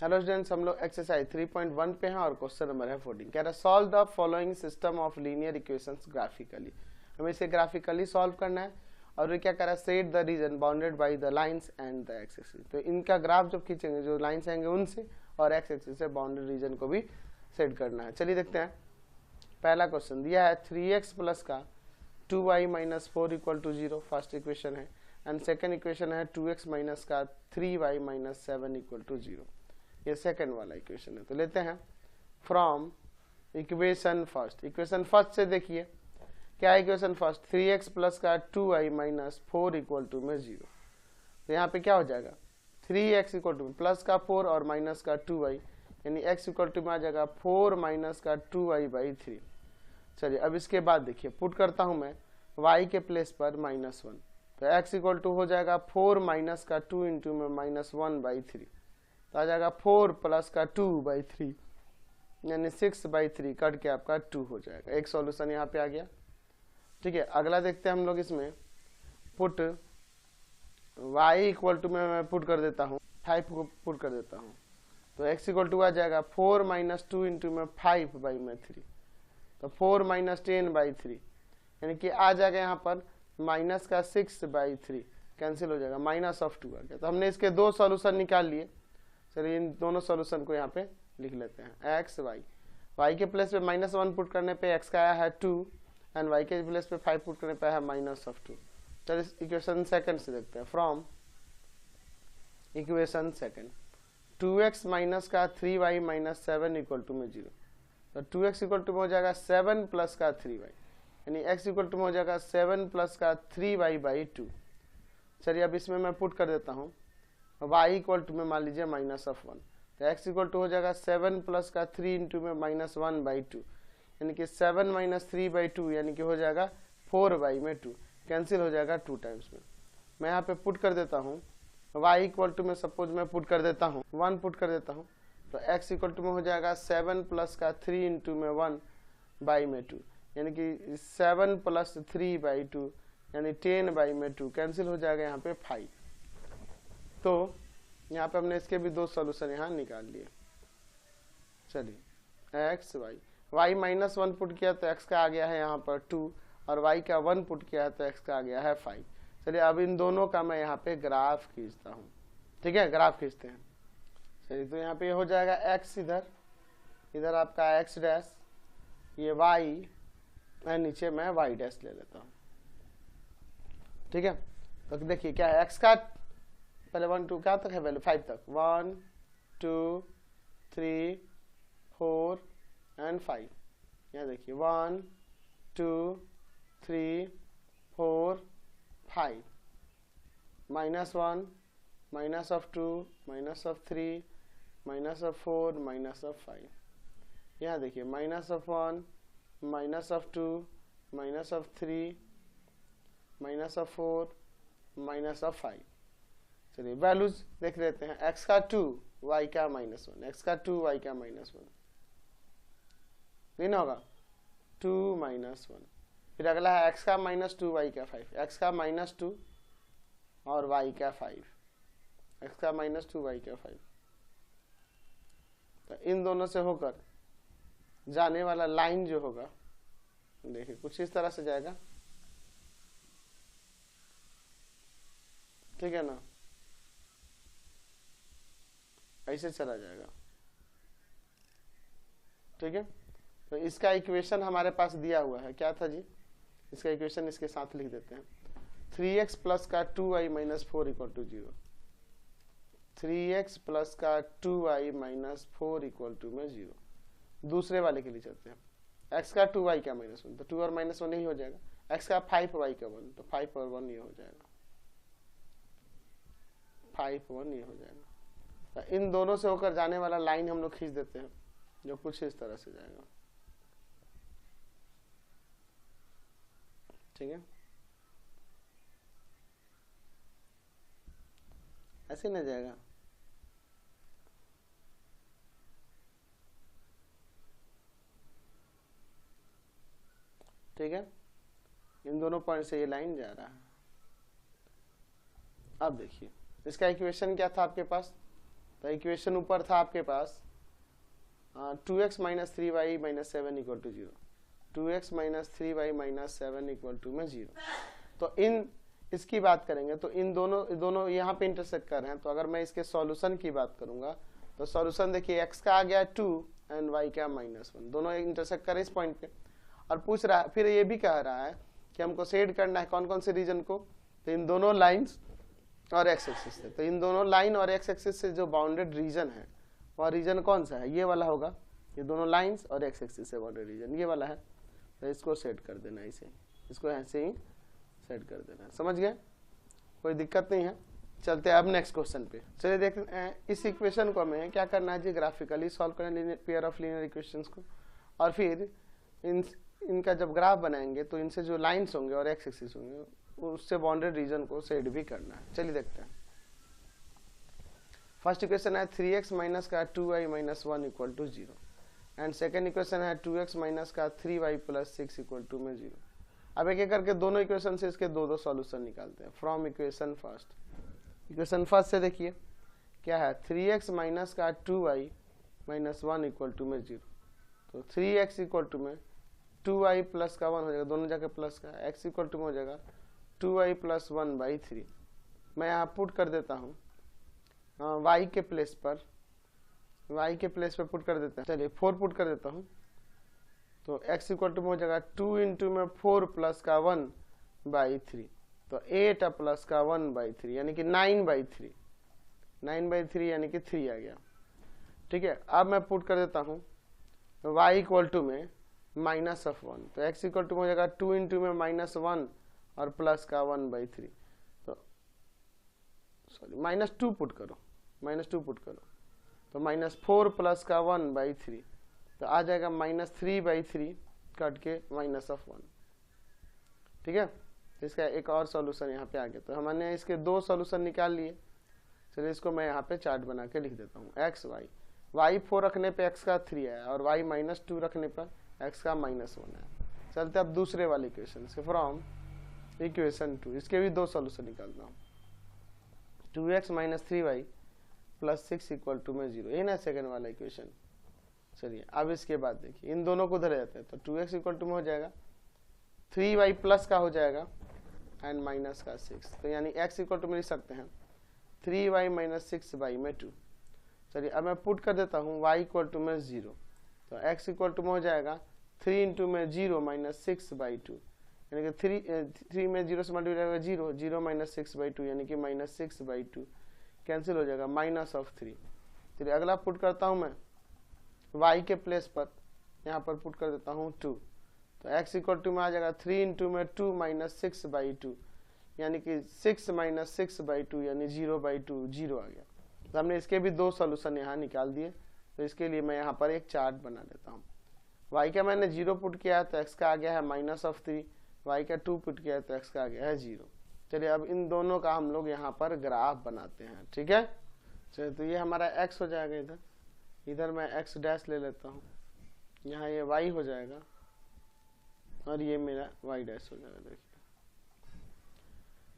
Hello students, हम लोग exercise 3.1 पे हैं और क्वेश्चन नंबर है 14। कह रहा है solve the following system of linear equations graphically. हमें इसे ग्राफिकली सॉल्व करना है और ये क्या कर रहा है, set the region bounded by the lines and the x axis. तो इनका ग्राफ जब खींचेंगे, जो लाइंस आएंगे उनसे और एक्स एक्सिस से बाउंडेड रीजन को भी सेट करना है। चलिए देखते हैं। पहला क्वेश्चन दिया है 3x प्लस का 2y minus 4 equal to 0, first equation है। एंड सेकेंड इक्वेशन है 2x माइनस का 3y माइनस 7 इक्वल टू 0, ये सेकंड वाला इक्वेशन है। तो लेते हैं from equation first. Equation first से देखिए क्या है इक्वेशन फर्स्ट, 3x प्लस का 2y माइनस 4 इक्वल टू में 0। तो यहाँ पे क्या हो जाएगा, 3x इक्वल टू प्लस का 4 और माइनस का 2y, यानी x इक्वल टू में आ जाएगा 4 माइनस का 2y बाई 3। चलिए अब इसके बाद देखिए, पुट करता हूँ मैं y के प्लेस पर -1, तो x इक्वल टू हो जाएगा 4 माइनस का 2 इंटू में -1 बाई 3, तो आ जाएगा 4 प्लस का 2 बाई 3, यानी 6 बाई 3 कट के आपका 2 हो जाएगा। एक सॉल्यूशन यहाँ पे आ गया। ठीक है, अगला देखते हैं हम लोग। इसमें पुट y इक्वल टू में मैं पुट कर देता हूँ 5 को पुट कर देता हूँ, तो x इक्वल टू आ जाएगा 4 माइनस 2 इंटू में 5 बाई में 3, तो 4 माइनस 10 बाई 3, यानी कि आ जाएगा यहाँ पर माइनस का 6 बाई 3, कैंसिल हो जाएगा, माइनस ऑफ 2 आ गया। तो हमने इसके दो सॉल्यूशन निकाल लिए। चलिए इन दोनों सॉल्यूशन को यहाँ पे लिख लेते हैं। एक्स वाई के प्लेस पे -1 पुट करने पे एक्स का आया है 2 एंड वाई के प्लेस पे 5 पुट करने पे है माइनस ऑफ 2। चलिए इक्वेशन सेकंड से देखते हैं। From equation second 2x minus का 3y माइनस 7 इक्वल टू में 0, तो 2x इक्वल टू में हो जाएगा 7 प्लस का 3y, यानी x इक्वल टू में हो जाएगा 7 प्लस का 3y बाई 2। चलिए अब इसमें मैं पुट कर देता हूँ y इक्वल टू में मान लीजिए -1, तो x इक्वल टू हो जाएगा 7 प्लस का 3 इंटू में -1 बाई 2, यानी कि 7 माइनस 3 बाई 2, यानी कि हो जाएगा 4 बाई में 2, कैंसिल हो जाएगा 2 टाइम्स में। मैं यहाँ पे पुट कर देता हूँ y इक्वल टू में, सपोज मैं पुट कर देता हूँ 1 पुट कर देता हूँ, तो x इक्वल टू में हो जाएगा 7 प्लस का 3 इंटू में 1 बाई में 2, यानी कि 7 प्लस 3 बाई 2, यानी 10 बाई में 2, कैंसिल हो जाएगा यहाँ पे 5। तो यहाँ पे हमने इसके भी दो सॉल्यूशन यहाँ निकाल लिए। चलिए एक्स वाई -1 पुट किया तो एक्स का आ गया है यहाँ पर 2, और वाई का 1 पुट किया है तो एक्स का आ गया है 5। चलिए अब इन दोनों का मैं यहाँ पे ग्राफ खींचता हूँ। ठीक है, ग्राफ खींचते हैं। चलिए तो यहाँ पे हो जाएगा एक्स, इधर आपका एक्स डैश, ये वाई, और नीचे मैं वाई डैश ले लेता हूँ। ठीक है, तो देखिए क्या है, एक्स का पहले 1 2 क्या तक है वैल्यू, 5 तक, 1 2 3 4 एंड 5। यहाँ देखिए 1 2 3 4 5, -1 minus of 2 minus of 3 minus of 4 minus of 5। यहाँ देखिए -1 minus of 2 minus of 3 minus of 4 minus of 5। चलिए वैल्यूज देख लेते हैं। x का 2 y का -1, x का 2 y का -1, नहीं ना होगा 2 -1। फिर अगला है x का -2 y का 5, x का -2 और y का 5, x का -2 y का 5। तो इन दोनों से होकर जाने वाला लाइन जो होगा, देखिए कुछ इस तरह से जाएगा। ठीक है ना, ऐसे चला जाएगा। ठीक है, तो इसका इक्वेशन हमारे पास दिया हुआ है, क्या था जी, इसका इक्वेशन इसके साथ लिख देते हैं। 3x प्लस का 2y minus 4 equal to 0, 3x plus का 2y माइनस 4 इक्वल टू में 0। दूसरे वाले के लिए चलते हैं। x का 2y का -1, तो 2 और -1 ही हो जाएगा। x का 5y का 1, तो 5 और 1 ये हो जाएगा, 5 1 ये हो जाएगा। इन दोनों से होकर जाने वाला लाइन हम लोग खींच देते हैं, जो कुछ इस तरह से जाएगा। ठीक है, ऐसे नहीं जाएगा। ठीक है, इन दोनों पॉइंट से ये लाइन जा रहा है। अब देखिए इसका इक्वेशन क्या था आपके पास, तो इक्वेशन ऊपर था आपके पास 2x minus 3y minus 7 equal to 0, 2x minus 3y minus 7 equal to में 0। तो इसकी बात करेंगे तो इन दोनों यहाँ पे इंटरसेक्ट कर रहे हैं। तो अगर मैं इसके सॉल्यूशन की बात करूंगा तो सॉल्यूशन देखिए x का आ गया 2 एंड y का -1, दोनों इंटरसेक्ट कर रहे हैं इस पॉइंट पे। और पूछ रहा है, फिर ये भी कह रहा है कि हमको शेड करना है कौन कौन से रीजन को, तो इन दोनों लाइंस और एक्स एक्सिस से। तो इन दोनों लाइन और एक्स एक्सिस से जो बाउंडेड रीजन है वह रीजन कौन सा है, ये वाला होगा। ये दोनों लाइंस और एक्स एक्सिस से बाउंडेड रीजन ये वाला है। तो इसको सेट कर देना, इसे इसको ऐसे ही सेट कर देना। समझ गए, कोई दिक्कत नहीं है। चलते हैं अब नेक्स्ट क्वेश्चन पे। चलिए देखते हैं इस इक्वेशन को हमें क्या करना है जी, ग्राफिकली सॉल्व करना पेयर ऑफ लीनियर इक्वेशंस को, और फिर इनका जब ग्राफ बनाएंगे तो इनसे जो लाइंस होंगे और एक्स एक्सिस होंगे उससे बाउंडेड रीजन को सेट भी करना है। चलिए देखते हैं। फर्स्ट इक्वेशन है 3x माइनस का 2y minus 1 equal to 0 and second equation है 2x माइनस का 3y प्लस 6 इक्वल टू में 0। अब एक एक करके दोनों इक्वेशन से इसके दो सॉल्यूशन निकालते हैं। From equation first, equation first से देखिए क्या है, 3x माइनस का 2y माइनस 1 इक्वल टू में 0। तो 3x इक्वल टू में 2y प्लस का 1 हो जाएगा, दोनों जगह प्लस का, x इक्वल टू में हो जाएगा 2y प्लस 1/3। मैं यहाँ पुट कर देता हूँ y के प्लेस पर, y के प्लेस पर पुट कर देते हैं। चलिए 4 पुट कर देता हूँ, तो x इक्वल टू में हो जाएगा 2 इंटू में 4 प्लस का 1/3, तो 8 प्लस का 1/3 यानी कि 9/3, 9/3 यानी कि 3 आ गया। ठीक है, अब मैं पुट कर देता हूँ y इक्वल टू में माइनस ऑफ 1, तो x इक्वल टू में हो जाएगा 2 इंटू में -1 और प्लस का 1/3, तो सॉरी -2 पुट करो, -2 पुट करो, तो -4 प्लस का 1/3, तो आ जाएगा -3/3 कट के माइनस ऑफ 1। ठीक है, इसका एक और सॉल्यूशन यहाँ पे आ गया। तो हमने इसके दो सॉल्यूशन निकाल लिए। चलिए इसको मैं यहाँ पे चार्ट बना के लिख देता हूँ। x y 4 रखने पे x का 3 है और y -2 रखने पर x का -1 है। चलते अब दूसरे वाले इक्वेशन से। फ्रॉम इक्वेशन 2 इसके भी दो सॉल्यूशन निकालता हूँ। 2x minus 3y plus 6 equal to में 0, ये ना सेकेंड वाला इक्वेशन। चलिए अब इसके बाद देखिए इन दोनों को धरे जाते हैं। तो 2x इक्वल टू में हो जाएगा 3y प्लस का हो जाएगा एंड माइनस का 6, तो यानी x इक्वल टू में लिख सकते हैं 3y माइनस 6y में 2। चलिए अब मैं पुट कर देता हूँ y इक्वल टू में 0, तो x इक्वल टू में हो जाएगा 3 इंटू में 0 माइनस 6/2, यानी कि 3 में 0 से मल्टीप्लाई होगा 0, 0 माइनस 6/2 यानी कि -6/2 कैंसिल हो जाएगा -3। चलिए अगला पुट करता हूँ मैं y के प्लेस पर, यहाँ पर पुट कर देता हूँ 2, तो x इक्वल टू में आ जाएगा 3 इंटू में 2 माइनस 6/2 यानी कि 6 माइनस 6/2 यानी 0/2, 0 आ गया। तो हमने इसके भी दो सॉल्यूशन यहाँ निकाल दिए। तो इसके लिए मैं यहाँ पर एक चार्ट बना लेता हूँ। y का मैंने 0 पुट किया है तो x का आ गया है -3, y का 2 पुट किया है तो x का आ गया है 0। चलिए अब इन दोनों का हम लोग यहाँ पर ग्राफ बनाते हैं। ठीक है, चलिए तो ये हमारा x हो जाएगा, इधर मैं x डैश ले लेता हूँ, यहाँ ये y हो जाएगा और ये मेरा y डैश हो जाएगा। देखिए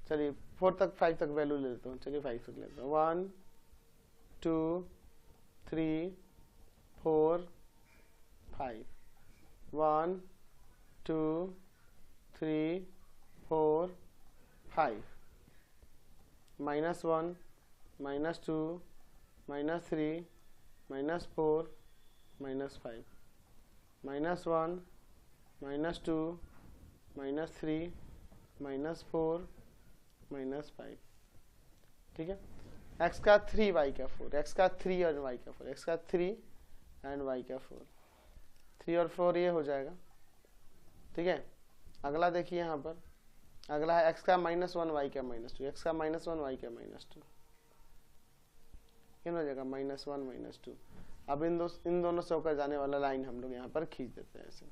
चलिए 4 तक 5 तक वैल्यू ले लेता हूँ। चलिए 5 तक लेता हूँ, 1 2 3 4 5, 1 2 3 4 5, -1 -2 -3 -4 -5, -1 -2 -3 -4 -5। ठीक है, x का 3 y का 4, x का 3 और y का 4, x का 3 एंड y का 4, 3 और 4 ये हो जाएगा। ठीक है, अगला देखिए यहाँ पर अगला है x का -1 y का -2, x का -1 y का -2, क्या हो जाएगा -1 -2। अब इन दोनों से होकर जाने वाला लाइन हम लोग यहाँ पर खींच देते हैं ऐसे।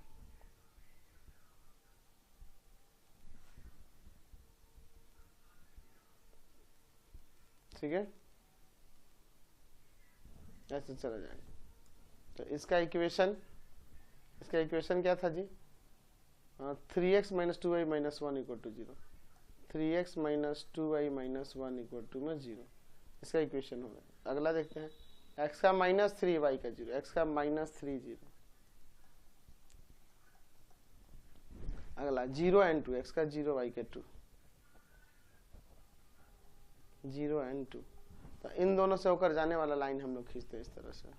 ठीक है, ऐसे चला जाएगा। तो इसका इक्वेशन क्या था जी, 3x minus 2y minus 1 equal to 0, 3x minus 2y minus 1 equal to में 0। इसका इक्वेशन हो गया। अगला देखते हैं, x का माइनस 3 y का 0, x का माइनस 3 0। अगला 0 एंड 2, x का 0 y का 2, 0 एंड 2। तो इन दोनों से होकर जाने वाला लाइन हम लोग खींचते हैं इस तरह से।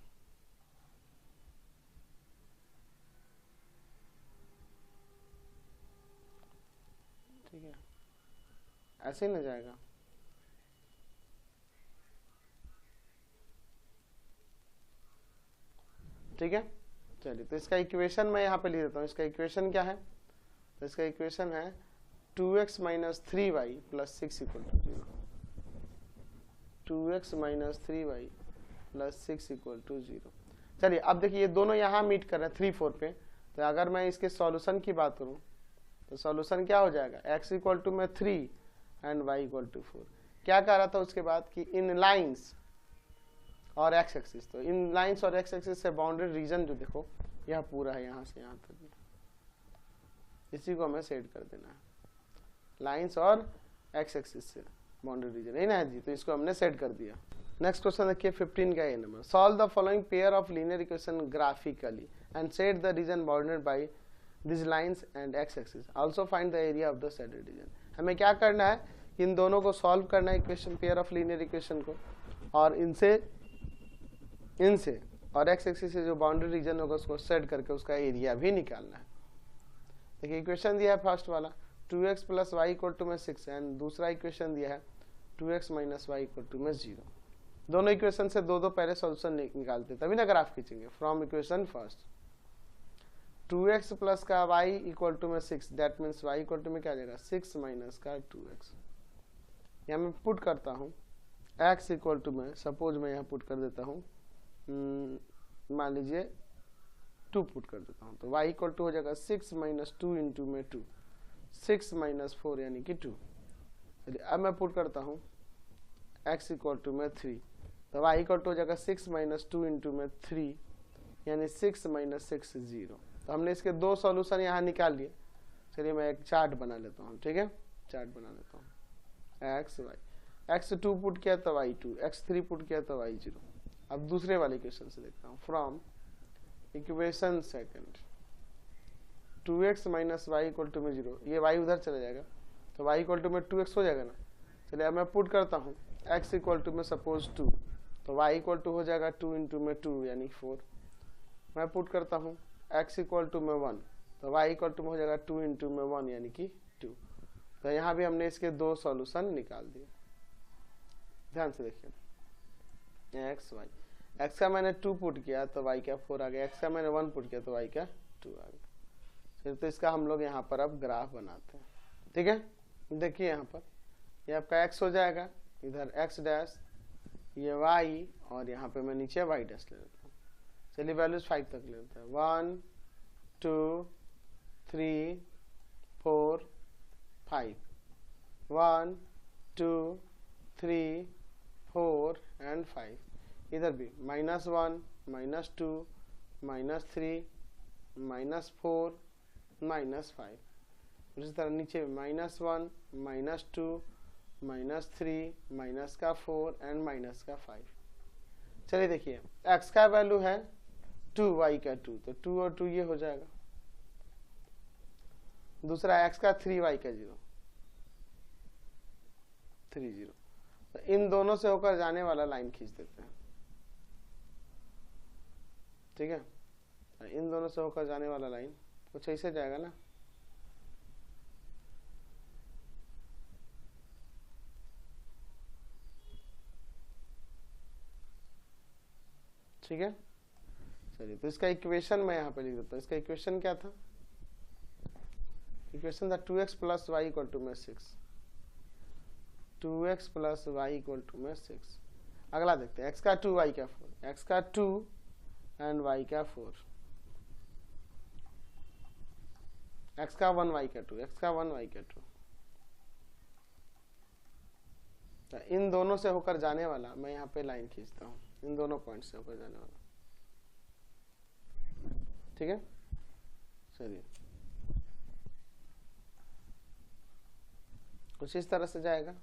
ठीक है, ऐसे ही ना जाएगा। ठीक है, चलिए तो इसका इक्वेशन मैं यहाँ पे लिख देता हूँ। इसका इक्वेशन क्या है? तो इसका इक्वेशन है 2x minus 3y plus 6 equal to 0। 2x minus 3y plus 6 equal to 0। चलिए अब देखिए ये दोनों यहाँ मीट कर रहे हैं 3 4 पे। तो अगर मैं इसके सॉल्यूशन की बात करूँ तो सॉल्यूशन क्या हो जाएगा? x इक्वल टू में 3 एंड y इक्वल टू 4। क्या कह रहा था उसके बाद कि इन लाइंस और एक्स एक्सिस, तो इन लाइंस और एक्स एक्सिस से बाउंड्री रीजन जो देखो यह पूरा है, यहाँ से यहाँ तक, इसी को हमें सेट कर देना है। लाइंस और एक्स एक्सिस से बाउंड्री रीजन है ना जी, तो इसको हमने सेट कर दिया। नेक्स्ट क्वेश्चन देखिए 15 का ये नंबर, solve the following pair of linear equation graphically and set the region bounded by this lines and X axis, also find the area of the shaded region. हमें क्या करना है? इन दोनों को सॉल्व करना है equation, pair of linear equation को, और इनसे और एक्स एक्सिस से जो बाउंड्री रीजन होगा उसको सेट करके उसका एरिया भी निकालना है। देखिए इक्वेशन दिया है फर्स्ट वाला 2x plus Y equal to में 6 एंड दूसरा इक्वेशन दिया है 2x minus y equal to में 0। दोनों इक्वेशन से दो पहले सॉल्यूशन निकालते तभी ना ग्राफ खींचेंगे। From equation first 2x plus का y इक्वल टू में 6, that means y equal to में क्या आ जाएगा 6 माइनस का 2x। यहाँ मैं पुट करता हूँ x इक्वल टू में, सपोज मैं यहाँ पुट कर देता हूँ, मान लीजिए 2 पुट कर देता हूँ, तो y इक्वल टू हो जाएगा 6 माइनस 2 इंटू में 2, 6 माइनस 4 यानी कि 2। चलिए अब मैं पुट करता हूँ x इक्वल टू में 3, तो y इक्वल टू हो जाएगा 6 माइनस 2 इंटू में 3 यानी 6 माइनस 6 0। तो हमने इसके दो सॉल्यूशन यहाँ निकाल लिए। चलिए मैं एक चार्ट बना लेता हूँ। ठीक है, चार्ट बना लेता हूँ। x y, x 2 पुट किया तो y 2, x 3 पुट किया तो y 0। अब दूसरे वाले इक्वेशन से देखता हूँ। From equation second 2x minus y equal to में 0, ये y उधर चला जाएगा तो y इक्वल टू में 2x हो जाएगा ना। चलिए अब मैं पुट करता हूँ x इक्वल टू में सपोज 2, तो y इक्वल टू हो जाएगा 2 इंटू में 2 यानी 4। मैं पुट करता हूँ x इक्वल टू में 1, तो y इक्वल टू में हो जाएगा 2 इंटू में 1 यानी कि 2। तो यहाँ भी हमने इसके दो सॉल्यूशन निकाल दिए। ध्यान से देखिए एक्स वाई, एक्स का मैंने 2 पुट किया तो y का 4 आ गया, एक्स का मैंने 1 पुट किया तो y का 2 आ गया। फिर तो इसका हम लोग यहाँ पर अब ग्राफ बनाते हैं। ठीक है, देखिए यहाँ पर ये आपका x हो जाएगा, इधर x डैश, ये y, और यहाँ पे मैं नीचे y डैश ले लेता हूँ। चलिए वैल्यूज 5 तक ले लेते हैं। 1 2 3 4 5, 1 2 3 4 एंड 5। इधर भी -1 -2 -3 -4 -5। इसी तरह नीचे -1 -2 -3 -4 एंड -5। चलिए देखिए x का वैल्यू है 2, y का 2, तो 2 और 2 ये हो जाएगा। दूसरा x का 3, y का 0, 3 0। तो इन दोनों से होकर जाने वाला लाइन खींच देते हैं। ठीक है, इन दोनों से होकर जाने वाला लाइन कुछ ऐसे जाएगा ना। ठीक है, चलिए तो इसका इक्वेशन मैं यहाँ पे लिख देता हूँ। इसका इक्वेशन क्या था? इक्वेशन था 2x plus Y equal to में 6, 2x plus Y equal to में 6। अगला देखते हैं x का 2 y का 4, x का 2 एंड y का 4, x का 1 y का 2, x का 1 y का 2। तो इन दोनों से होकर जाने वाला मैं यहाँ पे लाइन खींचता हूँ, इन दोनों पॉइंट से होकर जाने वाला। ठीक है, चलिए कुछ इस तरह से जाएगा।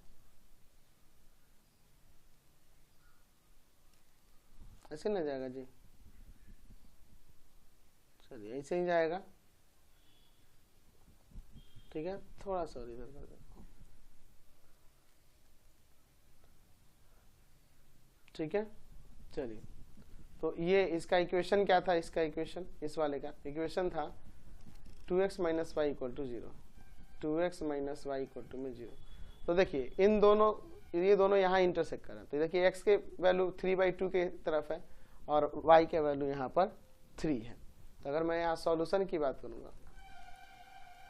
ऐसे ना जाएगा जी, चलिए ऐसे ही जाएगा, ठीक है। थोड़ा सा और इधर कर देता हूँ, ठीक है। चलिए, तो ये इसका इक्वेशन क्या था, इसका इक्वेशन, इस वाले का इक्वेशन था 2x minus y equal to 0, 2x minus y equal to में 0। तो देखिए इन दोनों, ये दोनों यहाँ इंटरसेक्ट कर रहे हैं, तो देखिए x के वैल्यू 3/2 के तरफ है और y के वैल्यू यहाँ पर 3 है। तो अगर मैं यहाँ सॉल्यूशन की बात करूँगा,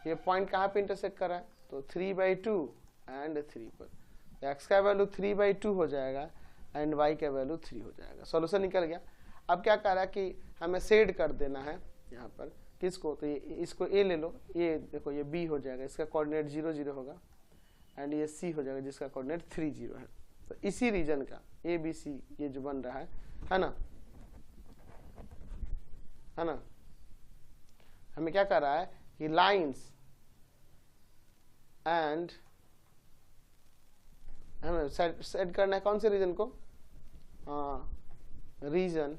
ये पॉइंट कहाँ पे इंटरसेक्ट कर रहा है, तो 3/2 एंड 3 पर, तो x का वैल्यू 3/2 हो जाएगा एंड y का वैल्यू 3 हो जाएगा। सॉल्यूशन निकल गया। अब क्या कह रहा है कि हमें शेड कर देना है यहाँ पर किसको, तो ये इसको a ले लो, ये देखो ये b हो जाएगा, इसका कोऑर्डिनेट 0 0 होगा एंड ये c हो जाएगा जिसका कोऑर्डिनेट 3 0 है। तो इसी रीजन का a b c ये जो बन रहा है ना, है ना। हमें क्या कर रहा है कि लाइंस एंड हमें सेट करना है कौन से रीजन को, रीजन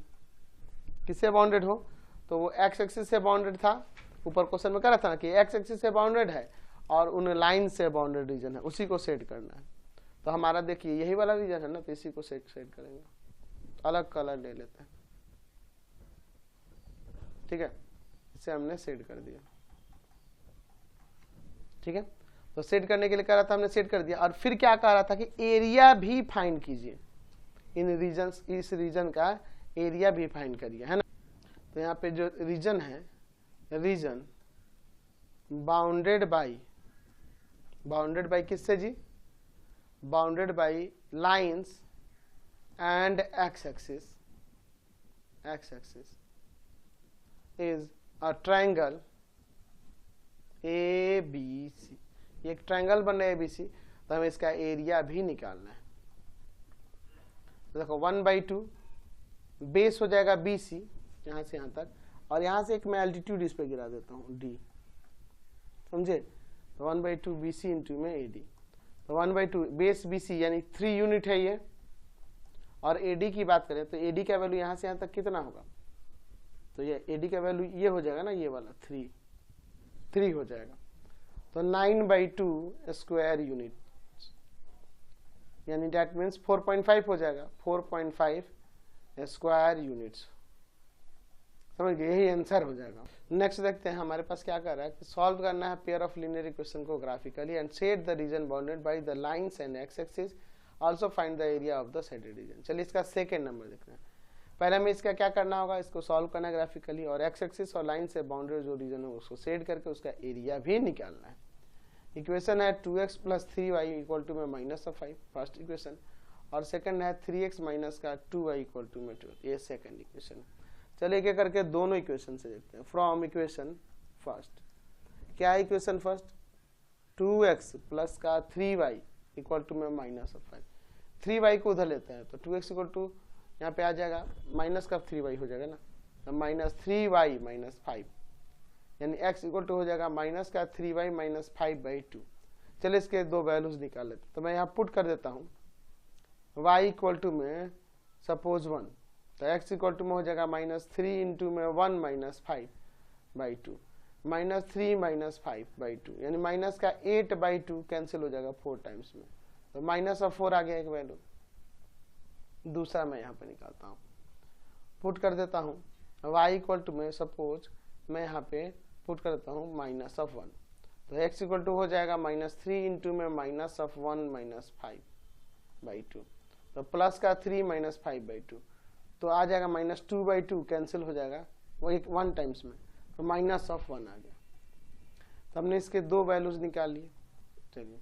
किससे बाउंडेड हो, तो वो एक्स एक्सिस से बाउंडेड था, ऊपर क्वेश्चन में कह रहा था ना कि एक्स एक्सिस से बाउंडेड है और उन लाइन से बाउंडेड रीजन है, उसी को सेट करना है। तो हमारा देखिए यही वाला रीजन है ना, तो इसी को सेट करेंगे, अलग कलर ले लेते हैं, ठीक है। इसे हमने सेट कर दिया, ठीक है। तो सेट करने के लिए कह रहा था, हमने सेट कर दिया। और फिर क्या कह रहा था कि एरिया भी फाइंड कीजिए, इन रीजन्स, इस रीजन का एरिया भी फाइंड करिए, है ना। तो यहाँ पे जो रीजन है, रीजन बाउंडेड बाई किससे जी, bounded by lines and X axis is a triangle ABC। ये एक ट्रायंगल बन रहा है ABC, तो हमें इसका एरिया भी निकालना है। तो देखो 1/2 बेस हो जाएगा BC यहाँ से यहाँ तक, और यहाँ से एक मैं एल्टीट्यूड इस पे गिरा देता हूँ D, समझे। तो 1/2 BC इंटू में AD, तो 1/2 बेस BC यानी 3 यूनिट है ये। और AD की बात करें तो AD का वैल्यू यहाँ से यहाँ तक कितना होगा, तो ये AD का वैल्यू ये हो जाएगा ना, ये वाला 3 हो जाएगा। तो 9/2 स्क्वायर यूनिट, यानी डेट मीन्स 4.5 हो जाएगा, 4.5 स्क्वायर यूनिट्स, समझ गए, यही आंसर हो जाएगा। नेक्स्ट देखते हैं हमारे पास क्या कर रहा है कि सॉल्व करना है पेयर ऑफ लीनियर इक्वेशन को graphically and set the region bounded by the lines and X axis, also find the area of the shaded region. चलिए इसका सेकंड नंबर देखना है। पहले हमें इसका क्या करना होगा, इसको सॉल्व करना है ग्राफिकली, और एक्स एक्सिस और लाइन से बाउंडेड जो रीजन है उसको सेट करके उसका एरिया भी निकालना है। इक्वेशन है 2x + 3y = -5, फर्स्ट इक्वेशन, और सेकंड है 3x माइनस का 2y = -12, ये सेकंड इक्वेशन। चलिए एक एक करके दोनों इक्वेशन से देखते हैं। फ्रॉम इक्वेशन फर्स्ट, क्या है इक्वेशन फर्स्ट, 2x + का 3y = -5, 3y को उधर लेते हैं तो 2x = यहाँ पे आ जाएगा माइनस का 3y हो जाएगा ना, तो -3y - 5, यानी x = हो जाएगा माइनस का 3y - 5/2। चलिए इसके दो वैल्यूज निकाल लेते, तो मैं यहाँ पुट कर देता हूँ y = में सपोज 1, तो x = में हो जाएगा -3 इंटू में 1 - 5/2, -3 - 5/2, यानी माइनस का 8/2 कैंसिल हो जाएगा 4 टाइम्स में, तो -4 आ गया एक वैल्यू। दूसरा मैं यहाँ पे निकालता हूँ, पुट कर देता हूँ y = में सपोज मैं यहाँ पे पुट कर देता हूँ -1, तो x = हो जाएगा -3 इंटू में -1 - 5/2, तो प्लस का 3 - 5/2, तो आ जाएगा -2/2 कैंसिल हो जाएगा वो एक 1 टाइम्स में, तो -1 आ गया। तो हमने इसके दो वैल्यूज निकाल लिए। चलिए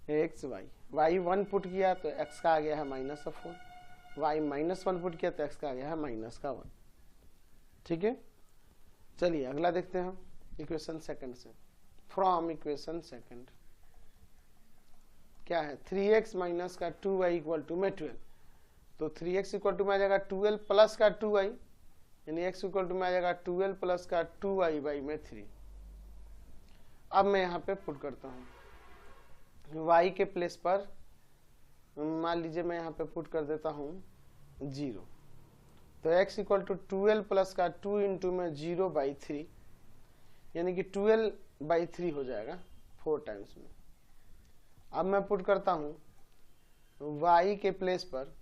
x y 1 पुट किया तो x का आ गया है -4, y -1 पुट किया तो x का आ गया है -1, ठीक है। चलिए अगला देखते हैं हम इक्वेशन सेकंड से। फ्रॉम इक्वेशन सेकंड क्या है, 3x माइनस का 2y = 12, तो 3x = में आ जाएगा 12 प्लस का 2y, यानी x = में आ जाएगा 12 प्लस का 2y/3। अब मैं यहाँ पे पुट करता हूँ y के प्लेस पर, मान लीजिए मैं यहाँ पे पुट कर देता हूँ 0। तो x इक्वल टू 12 प्लस का 2 इंटू में 0/3 यानी कि 12/3 हो जाएगा 4 टाइम्स में। अब मैं पुट करता हूँ y के प्लेस पर,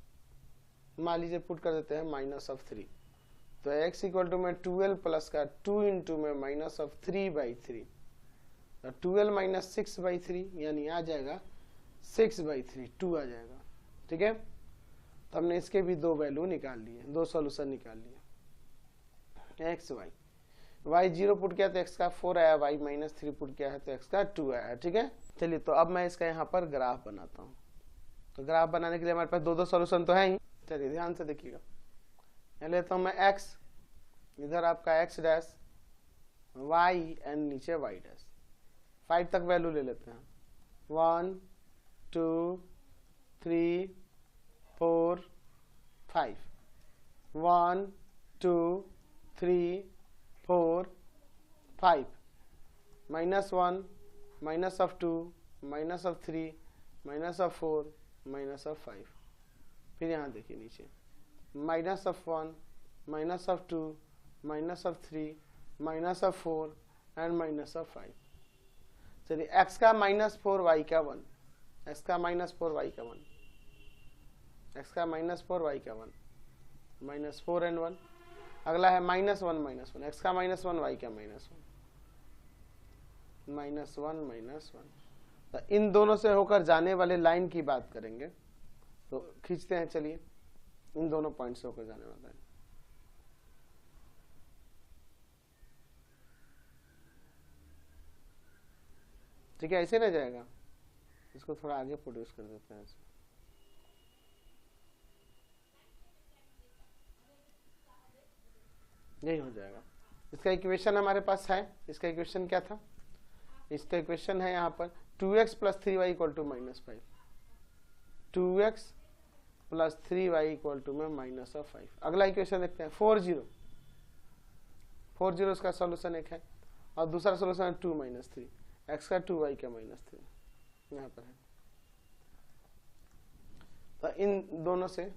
मान लीजिए पुट कर देते हैं -3। तो x इक्वल टू में 12 प्लस का 2 इंटू में -3/3, 12 माइनस 6/3 यानी आ जाएगा 6/3, 2 आ जाएगा। ठीक है, तो हमने इसके भी दो वैल्यू निकाल लिए, दो सॉल्यूशन निकाल लिए। एक्स वाई 0 पुट किया तो x का 4 आया, y -3 पुट किया है तो x का 2 आया। ठीक है, चलिए तो अब मैं इसका यहाँ पर ग्राफ बनाता हूँ। तो ग्राफ बनाने के लिए हमारे पास दो सॉल्यूशन तो है ही। चलिए ध्यान से देखिएगा, यहाँ लेता हूँ मैं x, इधर आपका x डैश, y एंड नीचे y डैश। 5 तक वैल्यू ले लेते हैं, 1 2 3 4 5, 1 2 3 4 5, -1 -2 -3 -4 -5। फिर यहाँ देखिए नीचे -1 -2 -3 -4 एंड -5। चलिए x का -4 y का 1, x का -4 y का 1, x का -4 y का 1, -4 एंड 1। अगला है -1 -1, x का -1 y का -1, -1 तो इन दोनों से होकर जाने वाले लाइन की बात करेंगे। तो खींचते हैं, चलिए इन दोनों पॉइंट से होकर जाने वाला है। ठीक है, ऐसे ना जाएगा, इसको थोड़ा आगे प्रोड्यूस कर देते हैं ऐसे। यही हो जाएगा। इसका इक्वेशन हमारे पास है, इसका इक्वेशन क्या था, इसका इक्वेशन है यहाँ पर 2x + 3y = -5, 2x + 3y = -5। अगला इक्वेशन देखते हैं 40 इसका सॉल्यूशन एक है, और दूसरा सॉल्यूशन है 2 - 3, x का 2 y का -3 यहाँ पर है। तो इन दोनों से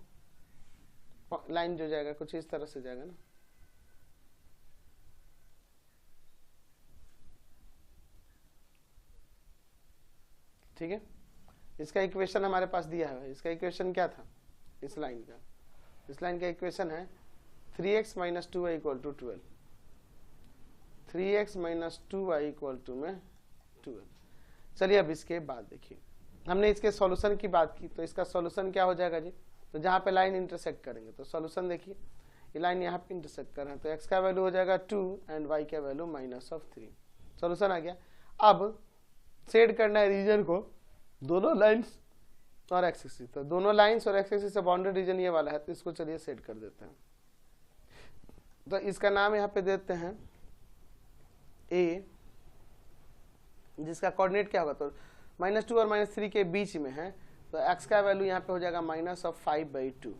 लाइन जो जाएगा कुछ इस तरह से जाएगा ना। ठीक है, इसका इक्वेशन हमारे पास दिया है। इसका इक्वेशन क्या था, इस लाइन का, इस लाइन का इक्वेशन है 3x - 2y = 12, 3x - 2y = 12। चलिए अब इसके बाद देखिए, हमने इसके सॉल्यूशन की बात की, तो इसका सॉल्यूशन क्या हो जाएगा जी। तो जहाँ पे लाइन इंटरसेक्ट करेंगे तो सॉल्यूशन देखिए, ये लाइन यहाँ पे इंटरसेक्ट कर रहे हैं, तो x का वैल्यू हो जाएगा 2 एंड y का वैल्यू -3। सॉल्यूशन आ गया। अब सेट करना है रीजन को, दोनों लाइंस और एक्स एक्सिस, तो दोनों लाइंस और एक्स एक्सिस से बाउंडेड रीजन ये वाला है, तो इसको चलिए सेट कर देते हैं। तो इसका नाम यहाँ पे देते हैं ए, जिसका कोऑर्डिनेट क्या होगा, तो -2 और -3 के बीच में है, तो x का वैल्यू यहाँ पे हो जाएगा -5/2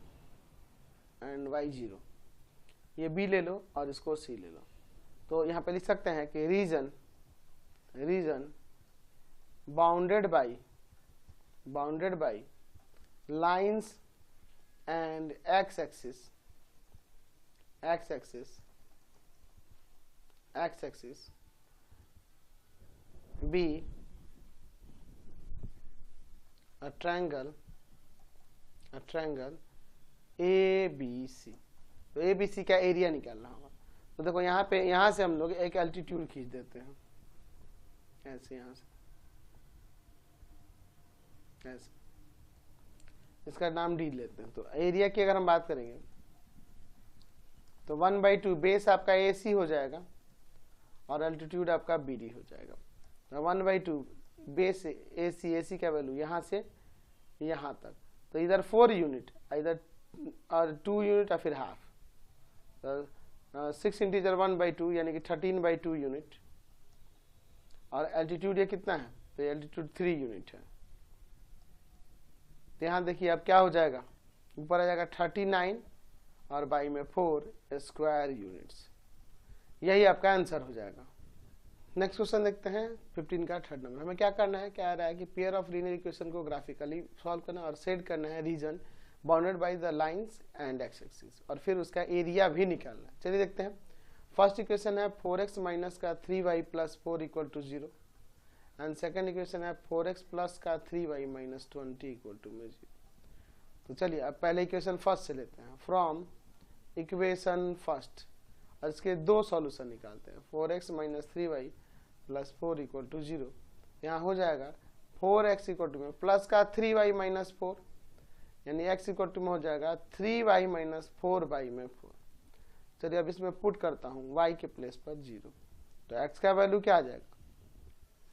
एंड y 0। ये b ले लो और इसको c ले लो। तो यहाँ पे लिख सकते हैं कि reason bounded bye lines and x axis be a triangle ABC। तो ABC का एरिया निकालना होगा। तो देखो यहाँ पे, यहाँ से हम लोग एक एल्टीट्यूड खींच देते हैं ऐसे, यहाँ से ऐसे, इसका नाम D लेते हैं। तो एरिया की अगर हम बात करेंगे तो 1/2 बेस आपका AC हो जाएगा और एल्टीट्यूड आपका BD हो जाएगा। 1/2 बेस AC का वैल्यू यहाँ से यहाँ तक, तो इधर 4 यूनिट, इधर और 2 यूनिट और फिर हाफ, तो 6 इंटीजर 1/2 यानी कि 13/2 यूनिट। और एल्टीट्यूड ये कितना है, तो एल्टीट्यूड 3 यूनिट है। तो यहाँ देखिए अब क्या हो जाएगा, ऊपर आ जाएगा 39 और बाई में 4 स्क्वायर यूनिट्स। यही आपका आंसर हो जाएगा। नेक्स्ट क्वेश्चन देखते हैं 15 का 3rd नंबर। हमें क्या करना है, क्या आ रहा है कि पेयर ऑफ लीनियर इक्वेशन को ग्राफिकली सॉल्व करना और सेट करना है reason bounded by the lines and X axis, और फिर उसका एरिया भी निकालना है। चलिए देखते हैं। फर्स्ट इक्वेशन है 4x माइनस का 3y plus 4 equal to 0, and second equation है 4x प्लस का 3y माइनस 20 इक्वल टू में 0। तो चलिए अब पहले इक्वेशन फर्स्ट से लेते हैं। फ्रॉम इक्वेशन फर्स्ट, और इसके दो सॉल्यूशन निकालते हैं। 4x minus 3y plus 4 equal to 0, यहाँ हो जाएगा 4x इक्वल टू में प्लस का 3y माइनस 4, यानी x इक्वल टू में हो जाएगा 3y माइनस 4y में 4। चलिए अब इसमें पुट करता हूँ y के प्लेस पर 0, तो x का वैल्यू क्या आ जाएगा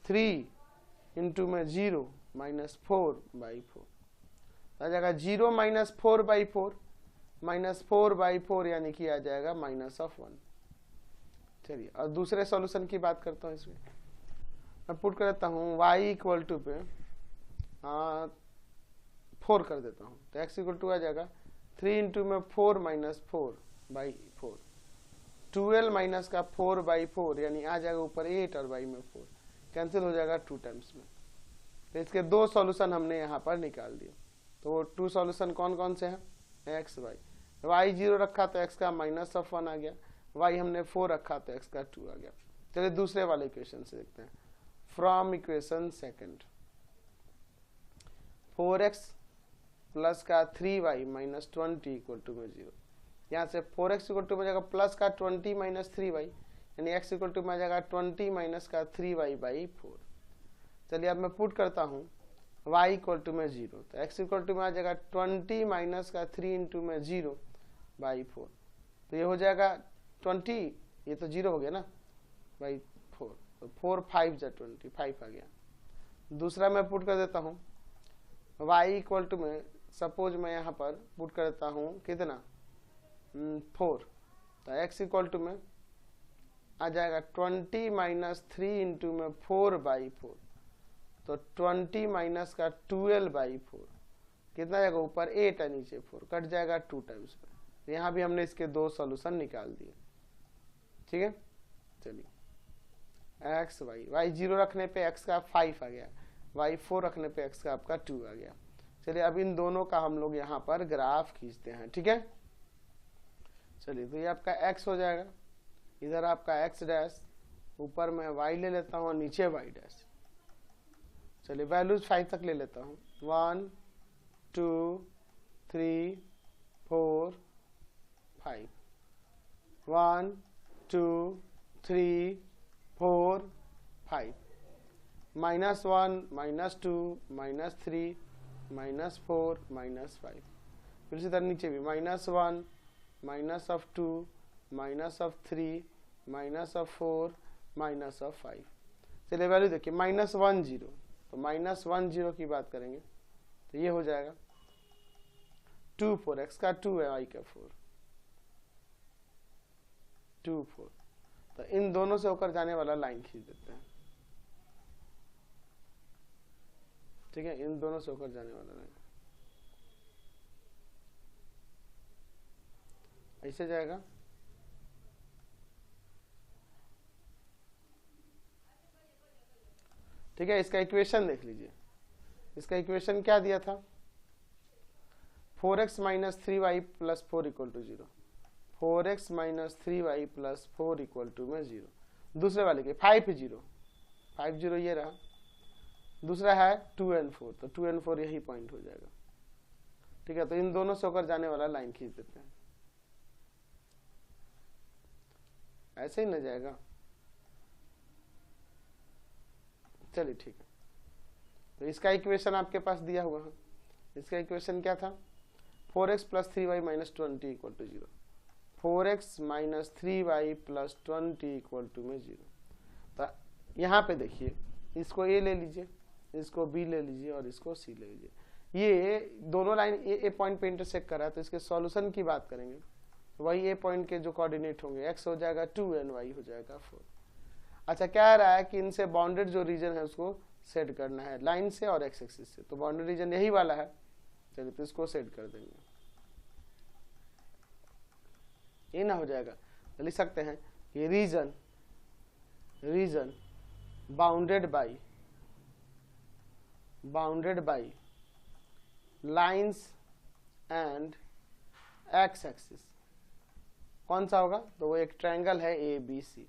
3 इंटू में 0 माइनस 4/4, आ जाएगा 0 माइनस 4/4 माइनस 4/4, यानी कि आ जाएगा माइनस ऑफ 1। चलिए और दूसरे सॉल्यूशन की बात करता हूँ। इसमें मैं पुट कर देता हूँ y इक्वल टू पे 4 कर देता हूँ, तो x इक्वल टू आ जाएगा 3 इंटू में 4 माइनस 4/4, 12 माइनस का 4/4, यानी आ जाएगा ऊपर 8 और y में 4 कैंसिल हो जाएगा 2 टाइम्स में। तो इसके दो सॉल्यूशन हमने यहाँ पर निकाल दिए। तो वो 2 सॉल्यूशन कौन कौन से हैं, x y 0 रखा तो x का माइनस ऑफ 1 आ गया, y हमने 4 रखा तो x का 2 आ गया। चलिए दूसरे वाले इक्वेशन से देखते हैं। From equation second, 4x plus का 3y माइनस 20 इक्वल टू में 0, यहाँ से 4x इक्वल टू में जाएगा प्लस का 20 माइनस 3y, यानी x इक्वल टू में जाएगा 20 माइनस का 3y/4। चलिए अब मैं पुट करता हूँ y इक्वल टू में 0, तो x इक्वल टू में आ जाएगा 20 माइनस का 3 इंटू में 0/4, तो ये हो जाएगा 20, ये तो 0 हो गया ना /4, तो 4 5 जा 20, 5 आ गया। दूसरा मैं पुट कर देता हूँ y इक्वल टू में, सपोज मैं यहाँ पर पुट कर देता हूँ कितना 4, तो x इक्वल टू में आ जाएगा 20 माइनस 3 इंटू में 4/4, तो 20 माइनस का 12/4 कितना जाएगा ऊपर 8 है, नीचे 4 कट जाएगा 2 टाइम्स में। यहाँ भी हमने इसके दो सॉल्यूशन निकाल दिए। ठीक है, चलिए x y 0 रखने पे x का 5 आ गया, y 4 रखने पे x का आपका 2 आ गया। चलिए अब इन दोनों का हम लोग यहाँ पर ग्राफ खींचते हैं। ठीक है, चलिए तो ये आपका x हो जाएगा, इधर आपका x डैश, ऊपर मैं y ले लेता हूँ और नीचे y डैश। चलिए वैल्यूज 5 तक ले लेता हूँ, 1 2 3 4 5, 1 2 3 4 5, -1 -2 -3 -4 -5, फिर इसी तरह नीचे भी -1 -2 -3 -4 -5। चलिए वैल्यू देखिए -1 0, तो -1 0 की बात करेंगे तो ये हो जाएगा 2 4, x का 2 है, y का 4 2 4। तो इन दोनों से होकर जाने वाला लाइन खींच देते हैं। ठीक है, इन दोनों से होकर जाने वाला लाइन ऐसे जाएगा। ठीक है, इसका इक्वेशन देख लीजिए। इसका इक्वेशन क्या दिया था, 4x minus 3y plus 4 equal to 0, 4x minus 3y plus 4 equal to में 0। दूसरे वाले के 5 0 ये रहा। दूसरा है 2 and 4, तो 2 and 4 यही पॉइंट हो जाएगा। ठीक है, तो इन दोनों से होकर जाने वाला लाइन खींच देते हैं, ऐसे ही न जाएगा। चलिए ठीक है, तो इसका इक्वेशन आपके पास दिया हुआ है। इसका इक्वेशन क्या था, 4x plus 3y minus 20 equal to 0, 4x minus 3y plus 20 equal to में 0। तो यहाँ पे देखिए, इसको a ले लीजिए, इसको b ले लीजिए और इसको c ले लीजिए। ये दोनों लाइन ए पॉइंट पे इंटरसेक्ट कर रहा है, तो इसके सॉल्यूशन की बात करेंगे। वही ए पॉइंट के जो कोऑर्डिनेट होंगे, x हो जाएगा 2 and y हो जाएगा 4। अच्छा, क्या रहा है कि इनसे बाउंडेड जो रीजन है उसको सेट करना है लाइन से और एक्स एक्सिस से, तो बाउंडेड रीजन यही वाला है। चलिए तो इसको सेट कर देंगे, ये ना हो जाएगा। तो लिख सकते हैं कि reason bounded by lines and X axis कौन सा होगा, तो वो एक ट्रायंगल है ए बी सी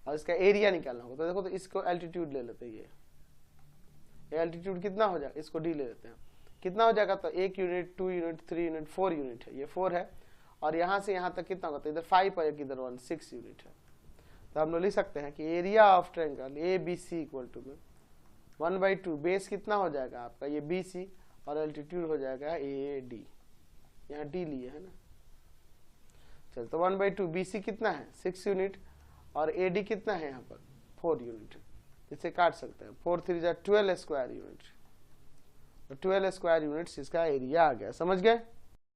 और इसका एरिया निकालना होगा। तो देखो, तो इसको एल्टीट्यूड ले लेते हैं, ये एल्टीट्यूड कितना हो जाएगा, इसको डी ले लेते हैं, कितना हो जाएगा, तो 1 यूनिट 2 यूनिट 3 यूनिट 4 यूनिट है, ये 4 है और यहाँ से यहाँ तक कितना होगा, तो इधर 5 और इधर 1 6 यूनिट है। तो हम लोग लिख सकते हैं कि area of triangle A B C equal to में 1/2 बेस कितना हो जाएगा आपका ये बी सी और एल्टीट्यूड हो जाएगा ए डी, यहाँ डी लिए है ना। चल तो 1/2 बी सी कितना है 6 यूनिट और ए डी कितना है यहाँ पर 4 यूनिट, इसे काट सकते हैं, 4 3 12 स्क्वायर यूनिट, तो 12 स्क्वायर यूनिट्स इसका एरिया आ गया, समझ गए।